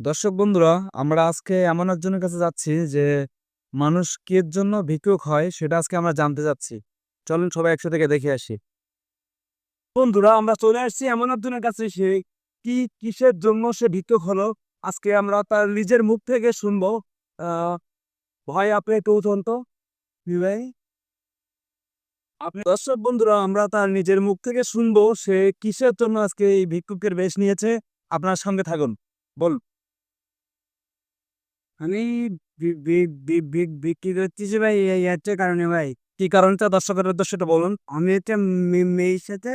দর্শক বন্ধুরা, আমরা আজকে এমন একজনের কাছে যাচ্ছি যে মানুষ কির জন্য ভিক্ষুক হয় সেটা আজকে আমরা জানতে চাচ্ছি। চলুন সবাই একসাথে গিয়ে দেখে আসি। বন্ধুরা, আমরা চলে আসছি এমন একজনের কাছে, সে কিসের জন্য সে ভিক্ষুক হলো আজকে আমরা তার নিজের মুখ থেকে শুনবো। আহ ভাই, আপনি একটু উঠুন তো। জি ভাই। দর্শক বন্ধুরা, আমরা তার নিজের মুখ থেকে শুনবো সে কিসের জন্য আজকে এই ভিক্ষুকের বেশ নিয়েছে। আপনার সঙ্গে থাকুন। বল। আমি বিক্রি করতেছি ভাই এই একটা কারণে ভাই। কি কারণটা দর্শকের উদ্দেশ্যে একটু বলুন। আমি একটা মেয়ের সাথে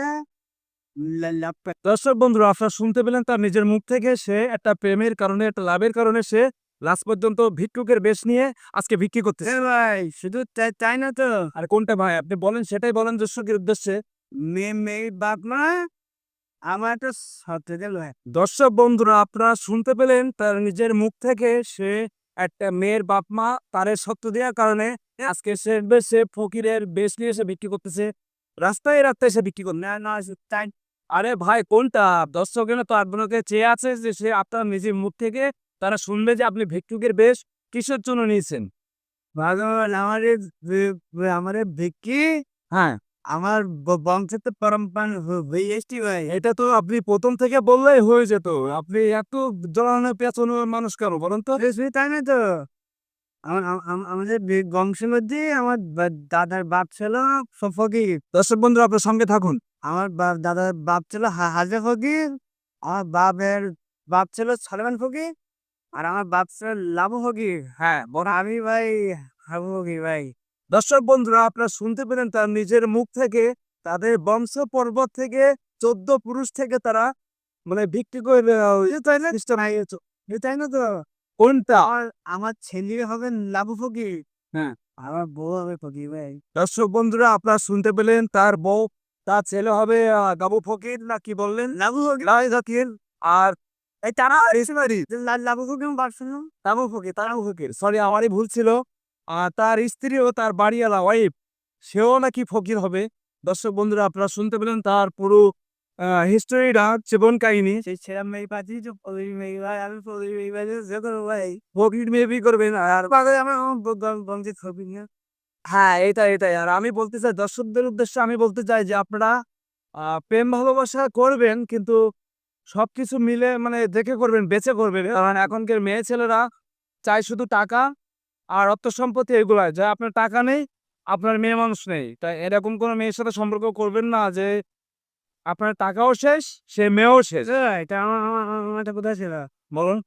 লাভ। দর্শক বন্ধুরা, আপনারা শুনতে পেলেন তার নিজের মুখ থেকে সে একটা প্রেমের কারণে, একটা লাভের কারণে সে লাস্ট পর্যন্ত ভিক্ষুকের বেশ নিয়ে আজকে ভিক্ষি করতেছে। ভাই শুধু তাই তাই না তো, আর কোনটা ভাই আপনি বলেন, সেটাই বলেন দর্শকের উদ্দেশ্যে। মেয়ের বাপ মা আমার একটা শর্ত দিল ভাই। দর্শক বন্ধুরা, আপনারা শুনতে পেলেন তার নিজের মুখ থেকে সে একটা মেয়ের বাপ মা তারে সত্য দেওয়ার কারণে আজকে সে ফকিরের বেশ নিয়ে এসে বিক্রি করতেছে। রাস্তায় রাস্তায় সে বিক্রি করে। না না তাই আরে ভাই, কোনটা? দর্শকের তো আপনাকে চেয়ে আছে যে সে আপনার নিজের মুখ থেকে তারা শুনবে যে আপনি ভিক্ষুকের বেশ কিসের জন্য নিয়েছেন। ভগবান আমার বিক্রি হ্যাঁ, আমার বংশের তো পরম্পরা হয়ে এসছি ভাই। এটা তো আপনি প্রথম থেকে বললেই হয়ে যেত। আপনি এত জড়ানো পেঁচানো মানুষ কেন বলেন তো? তাই না তো, আমাদের বংশের মধ্যে আমার দাদার বাপ ছিল ফকির। দর্শক বন্ধুরা, আপনার সঙ্গে থাকুন। আমার দাদার বাপ ছিল হাজা ফকির। আমার বাপ ছিল সালমান ফকির। আর আমার বাপ ছিল লাবু ফকির। হ্যাঁ, বড়। আমি ভাই হাবু ফকির ভাই। দর্শক বন্ধুরা, আপনারা শুনতে পেলেন তার নিজের মুখ থেকে তাদের বংশ পর্বত থেকে 14 পুরুষ থেকে তারা মানে ভিক্ষি করে তাই না সিস্টেম। ভাই, তাই না তো। কোনটা? আমার আমার ছেলে হবে লাবু ফকির। হ্যাঁ। আমার বউ হবে ফকির ভাই। দর্শক বন্ধুরা, আপনারা শুনতে পেলেন তার বউ, তার ছেলে হবে গাবু ফকির না কি বললেন? লাবু ফকির। লাই ফকির। আর এই তারা ইসমাইল লাবু ফকির আমার বাপ ছিল। গাবু ফকির, তারাও ফকির। সরি, আমারই ভুল ছিল। তার স্ত্রীও, তার বাড়িওয়ালা ওয়াইফ, সেও নাকি ফকির হবে। দর্শক বন্ধুরা, আপনারা শুনতে পেলেন তার পুরো হিস্টোরিটা, জীবন কাহিনী। সেই ছেলে মেয়ে পাচ্ছি যে ফকির মেয়ে ভাই, আমি ফকির মেয়ে ভাই যে করবো ভাই। ফকির মেয়ে বিয়ে করবেন আর পাগল আমার বংশের ফকির না। হ্যাঁ, এটাই। আর আমি বলতে চাই দর্শকদের উদ্দেশ্যে, আমি বলতে চাই যে আপনারা প্রেম ভালোবাসা করবেন, কিন্তু সবকিছু মিলে মানে দেখে করবেন, বেঁচে করবেন। কারণ এখনকার মেয়ে ছেলেরা চায় শুধু টাকা আর অর্থ সম্পত্তি, এগুলা যা আপনার টাকা নেই, আপনার মেয়ে মানুষ নেই। তাই এরকম কোনো মেয়ের সাথে সম্পর্ক করবেন না যে আপনার টাকাও শেষ, সে মেয়েও শেষ। এটা আমার একটা কথা ছিল। বলুন।